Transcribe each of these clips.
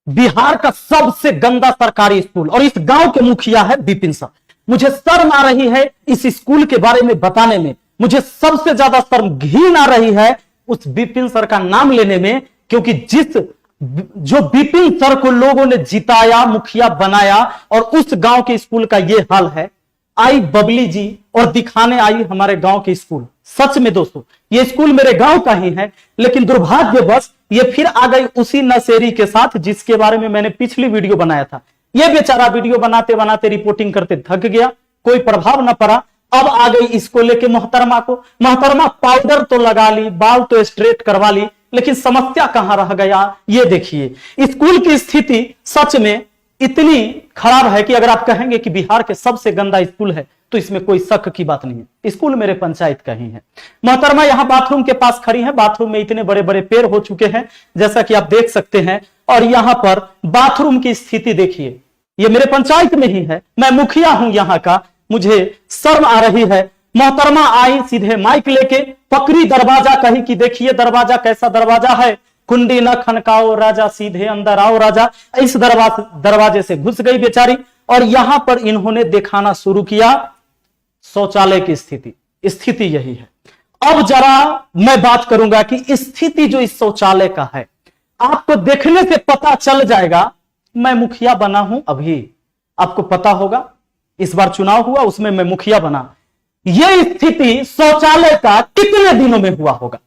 बिहार का सबसे गंदा सरकारी स्कूल और इस गांव के मुखिया है विपिन सर। मुझे शर्म आ रही है इस स्कूल के बारे में बताने में, मुझे सबसे ज्यादा शर्म घिन आ रही है उस विपिन सर का नाम लेने में, क्योंकि जो विपिन सर को लोगों ने जिताया, मुखिया बनाया और उस गांव के स्कूल का ये हाल है। आई बबली जी और दिखाने आई हमारे गांव के स्कूल। सच में दोस्तों ये स्कूल मेरे गांव का ही है, लेकिन दुर्भाग्यवश ये फिर आ गई उसी नशेरी के साथ जिसके बारे में मैंने पिछली वीडियो बनाया था। ये बेचारा वीडियो बनाते बनाते रिपोर्टिंग करते थक गया, कोई प्रभाव न पड़ा। अब आ गई इसको लेके मोहतरमा को। मोहतरमा पाउडर तो लगा ली, बाल तो स्ट्रेट करवा ली, लेकिन समस्या कहां रह गया ये देखिए। स्कूल की स्थिति सच में इतनी खराब है कि अगर आप कहेंगे कि बिहार के सबसे गंदा स्कूल है तो इसमें कोई शक की बात नहीं है। स्कूल मेरे पंचायत का ही है। मोहतरमा यहां बाथरूम के पास खड़ी है। बाथरूम में इतने बड़े बड़े पेड़ हो चुके हैं जैसा कि आप देख सकते हैं, और यहां पर बाथरूम की स्थिति देखिए। ये मेरे पंचायत में ही है, मैं मुखिया हूं यहां का, मुझे शर्म आ रही है। मोहतरमा आई सीधे माइक लेके, पकड़ी दरवाजा, कही कि देखिए दरवाजा कैसा दरवाजा है, कुंडी न खनकाओ राजा सीधे अंदर आओ राजा। इस दरवाजे से घुस गई बेचारी और यहां पर इन्होंने दिखाना शुरू किया शौचालय की स्थिति यही है। अब जरा मैं बात करूंगा कि स्थिति जो इस शौचालय का है, आपको देखने से पता चल जाएगा। मैं मुखिया बना हूं, अभी आपको पता होगा इस बार चुनाव हुआ उसमें मैं मुखिया बना। यह स्थिति शौचालय का कितने दिनों में हुआ होगा?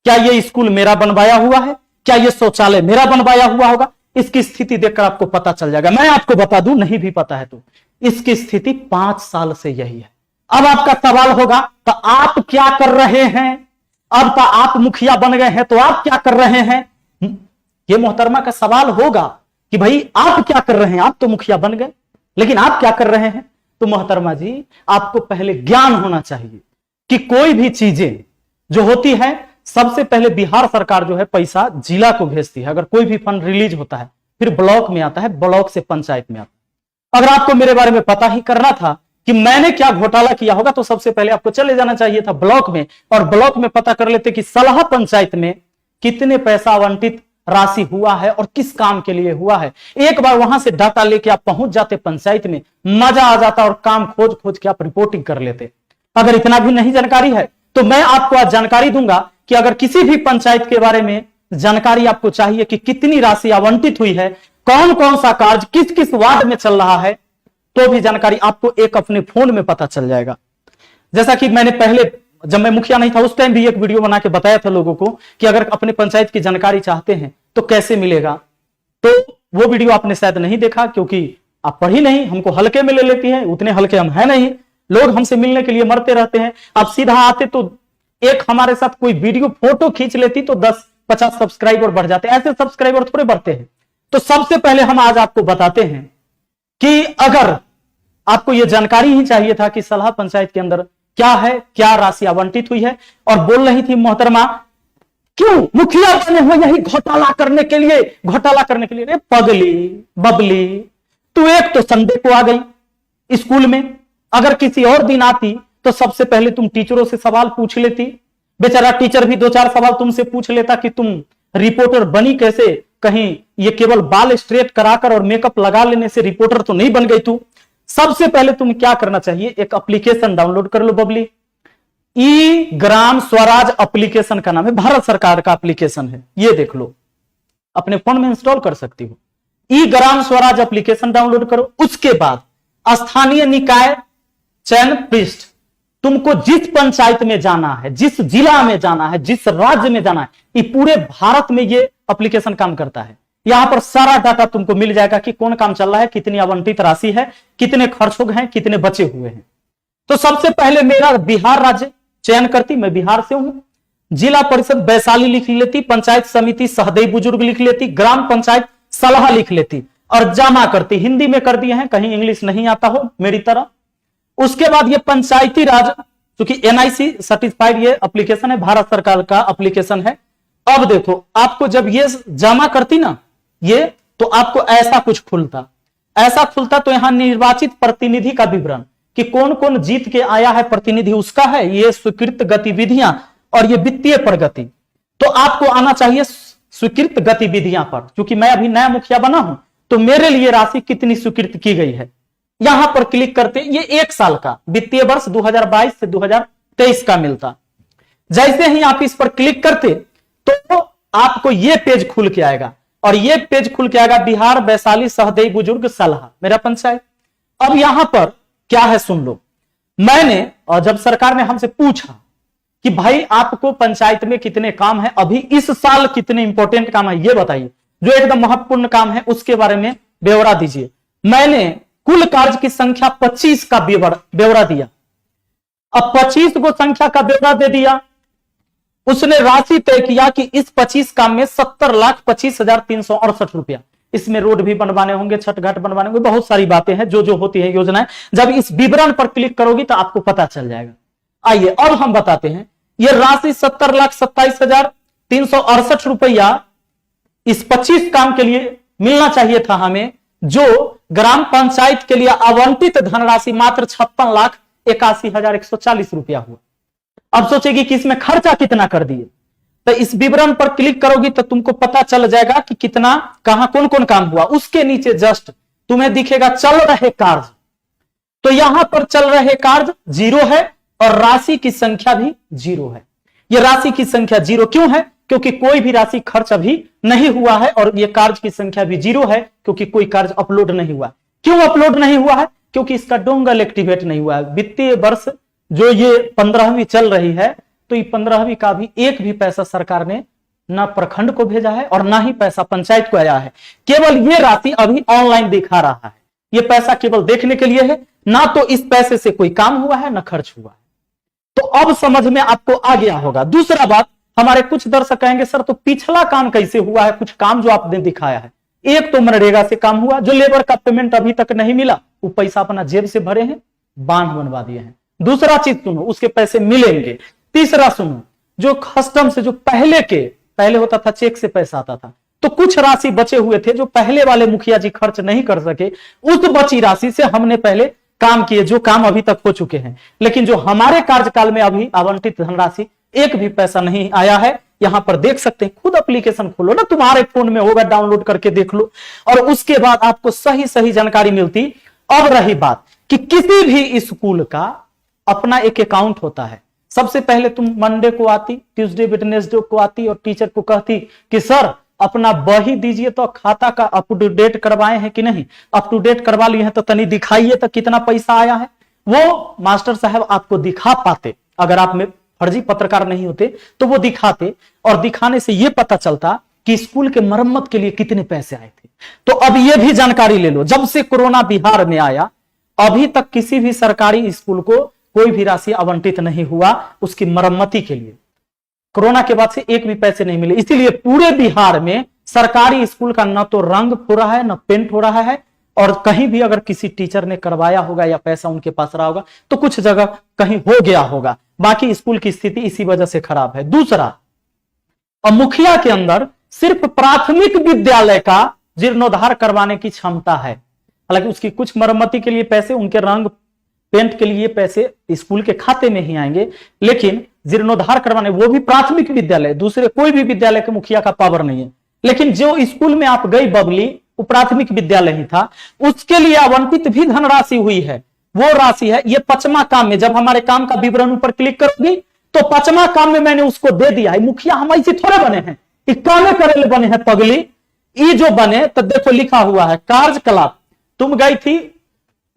क्या यह स्कूल मेरा बनवाया हुआ है? क्या यह शौचालय मेरा बनवाया हुआ होगा? इसकी स्थिति देखकर आपको पता चल जाएगा। मैं आपको बता दूं, नहीं भी पता है तो इसकी स्थिति 5 साल से यही है। अब आपका सवाल होगा तो आप क्या कर रहे हैं? अब तो आप मुखिया बन गए हैं तो आप क्या कर रहे हैं? यह मोहतरमा का सवाल होगा कि भाई आप क्या कर रहे हैं? आप तो मुखिया बन गए, लेकिन आप क्या कर रहे हैं? तो मोहतरमा जी आपको पहले ज्ञान होना चाहिए कि कोई भी चीजें जो होती है, सबसे पहले बिहार सरकार जो है पैसा जिला को भेजती है। अगर कोई भी फंड रिलीज होता है फिर ब्लॉक में आता है, ब्लॉक से पंचायत में आता है। अगर आपको मेरे बारे में पता ही करना था कि मैंने क्या घोटाला किया होगा तो सबसे पहले आपको चले जाना चाहिए था ब्लॉक में, और ब्लॉक में पता कर लेते कि सलाह पंचायत में कितने पैसा आवंटित राशि हुआ है और किस काम के लिए हुआ है। एक बार वहां से डाटा लेके आप पहुंच जाते पंचायत में, मजा आ जाता और काम खोज खोज के आप रिपोर्टिंग कर लेते। अगर इतना भी नहीं जानकारी है तो मैं आपको आज जानकारी दूंगा कि अगर किसी भी पंचायत के बारे में जानकारी आपको चाहिए कि कितनी राशि आवंटित हुई है, कौन कौन सा कार्य किस किस वार्ड में चल रहा है, तो भी जानकारी आपको एक अपने फोन में पता चल जाएगा। जैसा कि मैंने पहले जब मैं मुखिया नहीं था उस टाइम भी एक वीडियो बना के बताया था लोगों को कि अगर अपने पंचायत की जानकारी चाहते हैं तो कैसे मिलेगा। तो वो वीडियो आपने शायद नहीं देखा क्योंकि आप पढ़ी नहीं, हमको हल्के में ले लेती है, उतने हल्के हम है नहीं। लोग हमसे मिलने के लिए मरते रहते हैं। आप सीधा आते तो एक हमारे साथ कोई वीडियो फोटो खींच लेती तो 10-50 सब्सक्राइबर बढ़ जाते। ऐसे सब्सक्राइबर थोड़े बढ़ते हैं। तो सबसे पहले हम आज आपको बताते हैं कि अगर आपको यह जानकारी ही चाहिए था कि सलाह पंचायत के अंदर क्या है, क्या राशि आवंटित हुई है। और बोल रही थी मोहतरमा क्यों मुखिया बने हुए यही घोटाला करने के लिए, घोटाला करने के लिए। रे पगली बबली, तू एक तो संडे को आ गई स्कूल में, अगर किसी और दिन आती तो सबसे पहले तुम टीचरों से सवाल पूछ लेती। बेचारा टीचर भी 2-4 सवाल तुमसे पूछ लेता कि तुम रिपोर्टर बनी कैसे, कहीं ये केवल बाल स्ट्रेट कराकर और मेकअप लगा लेने से रिपोर्टर तो नहीं बन गई तू। सबसे पहले तुम क्या करना चाहिए, एक एप्लीकेशन डाउनलोड कर लो बबली। ई ग्राम स्वराज एप्लीकेशन का नाम है, भारत सरकार का एप्लीकेशन है, ये देख लो, अपने फोन में इंस्टॉल कर सकती हो। ई ग्राम स्वराज एप्लीकेशन डाउनलोड करो। उसके बाद स्थानीय निकाय चयन पृष्ठ, तुमको जिस पंचायत में जाना है, जिस जिला में जाना है, जिस राज्य में जाना है, ये पूरे भारत में ये एप्लीकेशन काम करता है। यहां पर सारा डाटा तुमको मिल जाएगा कि कौन काम चल रहा है, कितनी आवंटित राशि है, कितने खर्च हो गए हैं, कितने बचे हुए हैं। तो सबसे पहले मेरा बिहार राज्य चयन करती, मैं बिहार से हूं। जिला परिषद वैशाली लिख लेती, पंचायत समिति सहदेई बुजुर्ग लिख लेती, ग्राम पंचायत सलाह लिख लेती और जमा करती। हिंदी में कर दिए हैं, कहीं इंग्लिश नहीं आता हो मेरी तरह। उसके बाद ये पंचायती राज, क्योंकि एनआईसी सर्टिफाइड ये एप्लीकेशन है, भारत सरकार का एप्लीकेशन है। अब देखो आपको जब ये जमा करती ना ये, तो आपको ऐसा कुछ खुलता तो यहां निर्वाचित प्रतिनिधि का विवरण कि कौन कौन जीत के आया है प्रतिनिधि उसका है, ये स्वीकृत गतिविधियां और ये वित्तीय प्रगति। तो आपको आना चाहिए स्वीकृत गतिविधियां पर, क्योंकि मैं अभी नया मुखिया बना हूं तो मेरे लिए राशि कितनी स्वीकृत की गई है, यहां पर क्लिक करते ये 1 साल का वित्तीय वर्ष 2022 से 2023 का मिलता। जैसे ही आप इस पर क्लिक करते तो आपको ये पेज खुल के आएगा, और ये पेज खुल के आएगा बिहार वैशाली सहदेई बुजुर्ग सलाह मेरा पंचायत। अब यहां पर क्या है सुन लो। मैंने, और जब सरकार ने हमसे पूछा कि भाई आपको पंचायत में कितने काम है, अभी इस साल कितने इंपॉर्टेंट काम है ये बताइए, जो एकदम महत्वपूर्ण काम है उसके बारे में ब्यौरा दीजिए। मैंने कुल कार्य की संख्या 25 का ब्यौरा दिया। अब 25 को संख्या का ब्यौरा दे दिया, उसने राशि तय किया कि इस 25 काम में 70,25,368 रुपया, इसमें रोड भी बनवाने होंगे, छठ घाट बनवाने होंगे, बहुत सारी बातें हैं जो होती है योजनाएं। जब इस विवरण पर क्लिक करोगी तो आपको पता चल जाएगा। आइए अब हम बताते हैं। यह राशि 70,27,368 रुपया इस 25 काम के लिए मिलना चाहिए था हमें, जो ग्राम पंचायत के लिए आवंटित धनराशि मात्र 56,81,140 रुपया हुआ। अब सोचेगी कि इसमें खर्चा कितना कर दिए, तो इस विवरण पर क्लिक करोगी तो तुमको पता चल जाएगा कि कितना, कहां कौन कौन काम हुआ। उसके नीचे जस्ट तुम्हें दिखेगा चल रहे कार्य, तो यहां पर चल रहे कार्य 0 है और राशि की संख्या भी 0 है। यह राशि की संख्या 0 क्यों है? क्योंकि कोई भी राशि खर्च अभी नहीं हुआ है, और यह कार्य की संख्या भी 0 है क्योंकि कोई कार्य अपलोड नहीं हुआ। क्यों अपलोड नहीं हुआ है? क्योंकि इसका डोंगल एक्टिवेट नहीं हुआ है। वित्तीय वर्ष जो ये 15वीं चल रही है, तो ये 15वीं का भी एक भी पैसा सरकार ने ना प्रखंड को भेजा है और ना ही पैसा पंचायत को आया है। केवल ये राशि अभी ऑनलाइन दिखा रहा है। ये पैसा केवल देखने के लिए है, ना तो इस पैसे से कोई काम हुआ है ना खर्च हुआ है। तो अब समझ में आपको आ गया होगा। दूसरा बात, हमारे कुछ दर्शक कहेंगे सर तो पिछला काम कैसे हुआ है, कुछ काम जो आपने दिखाया है। एक तो मनरेगा से काम हुआ, जो लेबर का पेमेंट अभी तक नहीं मिला, वो पैसा अपना जेब से भरे हैं, बांध बनवा दिए हैं। दूसरा चीज सुनो, उसके पैसे मिलेंगे। तीसरा सुनो, जो कस्टम से जो पहले होता था चेक से पैसा आता था, तो कुछ राशि बचे हुए थे जो पहले वाले मुखिया जी खर्च नहीं कर सके, उस बची राशि से हमने पहले काम किए, जो काम अभी तक हो चुके हैं। लेकिन जो हमारे कार्यकाल में अभी आवंटित धनराशि एक भी पैसा नहीं आया है। यहां पर देख सकते हैं, खुद एप्लीकेशन खोलो ना, तुम्हारे फोन में होगा, डाउनलोड करके देख लो, और उसके बाद आपको सही सही जानकारी मिलती। अब रही बात कि किसी भी स्कूल का अपना एक अकाउंट होता है। सबसे पहले तुम मंडे को आती, ट्यूसडे वेडनेसडे को आती और टीचर को कहती कि सर अपना बही दीजिए, तो खाता का अप टू डेट करवाए हैं कि नहीं, अप टू डेट करवा लिए हैं तो तनी दिखाइए तो कितना पैसा आया है। वो मास्टर साहब आपको दिखा पाते, अगर आप में फर्जी पत्रकार नहीं होते तो वो दिखाते, और दिखाने से ये पता चलता कि स्कूल के मरम्मत के लिए कितने पैसे आए थे। तो अब ये भी जानकारी ले लो, जब से कोरोना बिहार में आया अभी तक किसी भी सरकारी स्कूल को कोई भी राशि आवंटित नहीं हुआ उसकी मरम्मती के लिए। कोरोना के बाद से एक भी पैसे नहीं मिले, इसीलिए पूरे बिहार में सरकारी स्कूल का न तो रंग हो रहा है न पेंट हो रहा है, और कहीं भी अगर किसी टीचर ने करवाया होगा या पैसा उनके पास रहा होगा तो कुछ जगह कहीं हो गया होगा। बाकी स्कूल की स्थिति इसी वजह से खराब है। दूसरा, अब मुखिया के अंदर सिर्फ प्राथमिक विद्यालय का जीर्णोद्धार करवाने की क्षमता है। हालांकि उसकी कुछ मरम्मती के लिए पैसे, उनके रंग पेंट के लिए पैसे स्कूल के खाते में ही आएंगे, लेकिन जीर्णोद्धार करवाने वो भी प्राथमिक विद्यालय, दूसरे कोई भी विद्यालय के मुखिया का पावर नहीं है। लेकिन जो स्कूल में आप गई बबली, वो प्राथमिक विद्यालय ही था, उसके लिए आवंटित भी धनराशि हुई है। वो राशि है, ये 5वां काम में, जब हमारे काम का विवरण ऊपर क्लिक करोगी तो 5वां काम में मैंने उसको दे दिया है। मुखिया हम ऐसे थोड़े बने हैं, कामे करे बने हैं पगली। ये जो बने तो देखो लिखा हुआ है कार्यकलाप। तुम गई थी,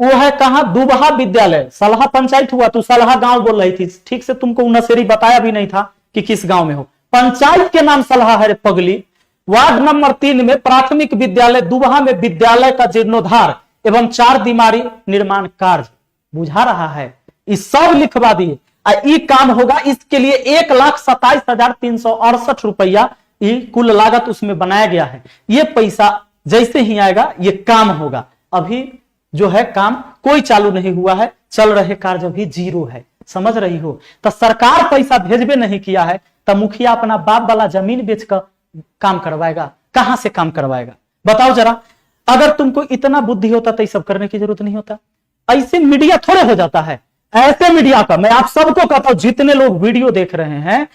वो है कहां, दुबहा विद्यालय, सलहा पंचायत हुआ, तू सलहा गांव बोल रही थी, ठीक से तुमको नशेरी बताया भी नहीं था कि किस गांव में हो। पंचायत के नाम सलहा है रे पगली। वार्ड नंबर 3 में प्राथमिक विद्यालय दुबहा में विद्यालय का जीर्णोद्धार एवं 4 दीवारी निर्माण कार्य बुझा रहा है, इस सब लिखवा दिए। ये काम होगा, इसके लिए 1,27,368 रुपया ये कुल लागत उसमें बनाया गया है। ये पैसा जैसे ही आएगा ये काम होगा। अभी जो है काम कोई चालू नहीं हुआ है, चल रहे कार्य भी 0 है। समझ रही हो? तो सरकार पैसा भेजबे नहीं किया है, तो मुखिया अपना बाप वाला जमीन बेचकर काम करवाएगा, कहां से काम करवाएगा बताओ जरा। अगर तुमको इतना बुद्धि होता तो ये सब करने की जरूरत नहीं होता। ऐसे मीडिया थोड़े हो जाता है। ऐसे मीडिया का मैं आप सबको कहता हूं, जितने लोग वीडियो देख रहे हैं,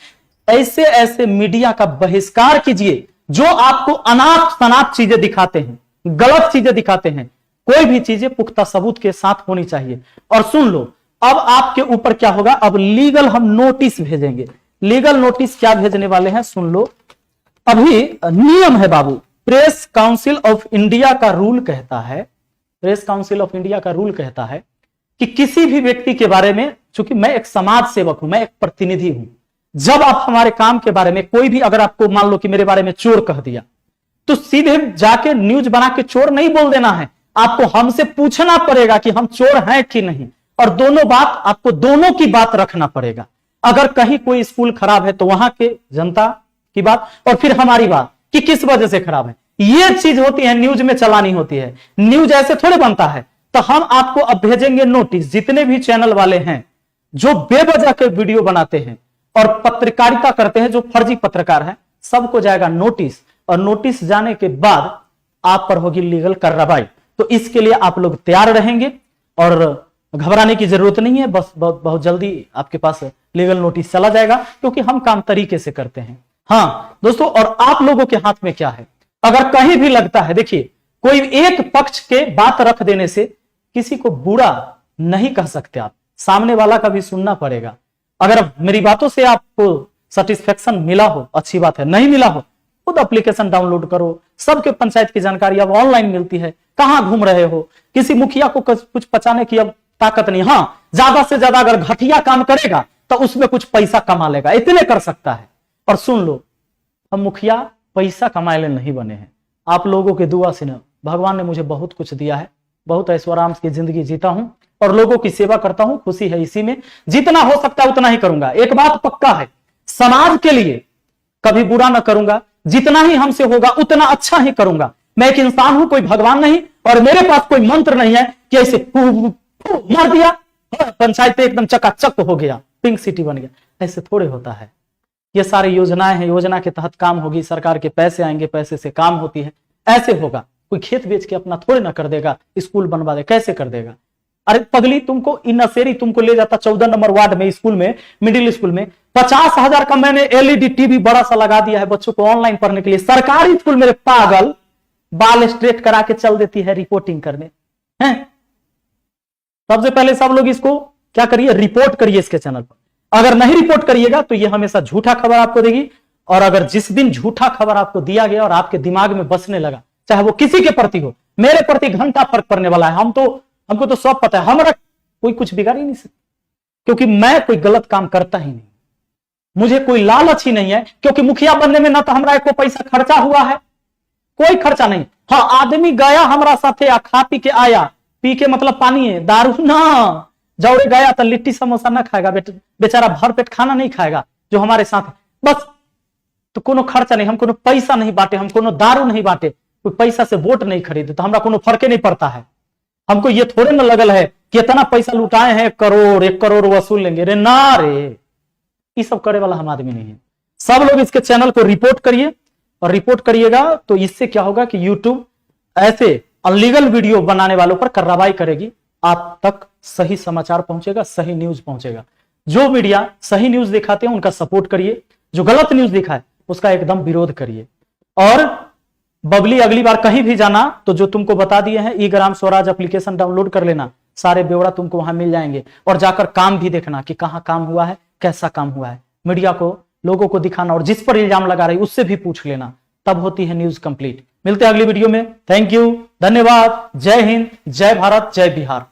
ऐसे ऐसे मीडिया का बहिष्कार कीजिए जो आपको अनाप शनाप चीजें दिखाते हैं, गलत चीजें दिखाते हैं, कोई भी चीजें पुख्ता सबूत के साथ होनी चाहिए। और सुन लो, अब आपके ऊपर क्या होगा, अब लीगल हम नोटिस भेजेंगे। लीगल नोटिस क्या भेजने वाले हैं, सुन लो। अभी नियम है बाबू, प्रेस काउंसिल ऑफ इंडिया का रूल कहता है, प्रेस काउंसिल ऑफ इंडिया का रूल कहता है कि किसी भी व्यक्ति के बारे में, चूंकि मैं एक समाज सेवक हूं, मैं एक प्रतिनिधि हूं, जब आप हमारे काम के बारे में कोई भी, अगर आपको मान लो कि मेरे बारे में चोर कह दिया, तो सीधे जाके न्यूज बना के चोर नहीं बोल देना है, आपको हमसे पूछना पड़ेगा कि हम चोर हैं कि नहीं, और दोनों बात, आपको दोनों की बात रखना पड़ेगा। अगर कहीं कोई स्कूल खराब है तो वहां के जनता की बात, और फिर हमारी बात कि किस वजह से खराब है, ये चीज होती है, न्यूज में चलानी होती है। न्यूज ऐसे थोड़े बनता है। तो हम आपको अब भेजेंगे नोटिस, जितने भी चैनल वाले हैं जो बेवजह के वीडियो बनाते हैं और पत्रकारिता करते हैं, जो फर्जी पत्रकार हैं, सबको जाएगा नोटिस, और नोटिस जाने के बाद आप पर होगी लीगल कार्रवाई। तो इसके लिए आप लोग तैयार रहेंगे और घबराने की जरूरत नहीं है। बस बहुत जल्दी आपके पास लीगल नोटिस चला जाएगा, क्योंकि हम काम तरीके से करते हैं। हाँ दोस्तों, और आप लोगों के हाथ में क्या है, अगर कहीं भी लगता है, देखिए कोई एक पक्ष के बात रख देने से किसी को बुरा नहीं कह सकते आप, सामने वाला का भी सुनना पड़ेगा। अगर मेरी बातों से आपको सेटिस्फेक्शन मिला हो, अच्छी बात है, नहीं मिला हो, खुद एप्लीकेशन डाउनलोड करो। सबके पंचायत की जानकारी अब ऑनलाइन मिलती है। कहां घूम रहे हो, किसी मुखिया को कुछ पचाने की अब ताकत नहीं। हाँ, ज्यादा से ज्यादा अगर घटिया काम करेगा तो उसमें कुछ पैसा कमा लेगा, इतने कर सकता है। और सुन लो, हम मुखिया पैसा कमाए नहीं बने हैं, आप लोगों के दुआ से न, भगवान ने मुझे बहुत कुछ दिया है, बहुत ऐश्वर्याम की जिंदगी जीता हूं और लोगों की सेवा करता हूं, खुशी है इसी में। जितना हो सकता है उतना ही करूंगा। एक बात पक्का है, समाज के लिए कभी बुरा ना करूंगा, जितना ही हमसे होगा उतना अच्छा ही करूंगा। मैं एक इंसान हूं, कोई भगवान नहीं, और मेरे पास कोई मंत्र नहीं है कि ऐसे मार दिया पंचायत एकदम चकाचक हो गया, पिंक सिटी बन गया। ऐसे थोड़े होता है। ये सारी योजनाएं हैं, योजना के तहत काम होगी, सरकार के पैसे आएंगे, पैसे से काम होती है, ऐसे होगा। कोई खेत बेच के अपना थोड़े ना कर देगा, स्कूल बनवा दे, कैसे कर देगा। अरे पगली, तुमको इन नशेरी तुमको ले जाता 14 नंबर वार्ड में, स्कूल में, मिडिल स्कूल में 50,000 का मैंने एलईडी टीवी बड़ा सा लगा दिया है बच्चों को ऑनलाइन पढ़ने के लिए। सरकारी स्कूल मेरे पागल बाल स्ट्रेट करा के चल देती है रिपोर्टिंग करने हैं। सबसे पहले सब लोग इसको क्या करिए, रिपोर्ट करिए इसके चैनल पर। अगर नहीं रिपोर्ट करिएगा तो ये हमेशा झूठा खबर आपको देगी, और अगर जिस दिन झूठा खबर आपको दिया गया और आपके दिमाग में बसने लगा, चाहे वो किसी के प्रति हो, मेरे प्रति घंटा फर्क पड़ने वाला है। हमको तो सब पता है, हमारा कोई कुछ बिगाड़ ही नहीं सकता, क्योंकि मैं कोई गलत काम करता ही नहीं, मुझे कोई लालच ही नहीं है। क्योंकि मुखिया बनने में ना तो हमारा को पैसा खर्चा हुआ है, कोई खर्चा नहीं। हाँ, आदमी गया हमारा साथे, खा पी के आया, पी के मतलब पानी है, दारू ना, जौरे गया तो लिट्टी समोसा ना खाएगा, बेचारा भर पेट खाना नहीं खाएगा जो हमारे साथ है। बस, तो कोनो खर्चा नहीं, हम कोनो पैसा नहीं बांटे, हम कोनो दारू नहीं बांटे, कोई पैसा से वोट नहीं खरीदे, तो हमरा कोनो फर्क नहीं पड़ता है। हमको ये थोड़े ना लगल है कि इतना पैसा लुटाए हैं, 1 करोड़ वसूल लेंगे, रे ना रे, ये सब करे वाला हम आदमी नहीं है। सब लोग इसके चैनल को रिपोर्ट करिए, और रिपोर्ट करिएगा तो इससे क्या होगा कि यूट्यूब ऐसे अनलीगल वीडियो बनाने वालों पर कार्रवाई करेगी, आप तक सही समाचार पहुंचेगा, सही न्यूज पहुंचेगा। जो मीडिया सही न्यूज दिखाते हैं उनका सपोर्ट करिए, जो गलत न्यूज दिखाए उसका एकदम विरोध करिए। और बबली, अगली बार कहीं भी जाना तो जो तुमको बता दिए हैं, ई ग्राम स्वराज एप्लीकेशन डाउनलोड कर लेना, सारे ब्यौरा तुमको वहां मिल जाएंगे। और जाकर काम भी देखना कि कहां काम हुआ है, कैसा काम हुआ है, मीडिया को, लोगों को दिखाना, और जिस पर इल्जाम लगा रही उससे भी पूछ लेना, तब होती है न्यूज कंप्लीट। मिलते हैं अगली वीडियो में। थैंक यू, धन्यवाद, जय हिंद, जय भारत, जय बिहार।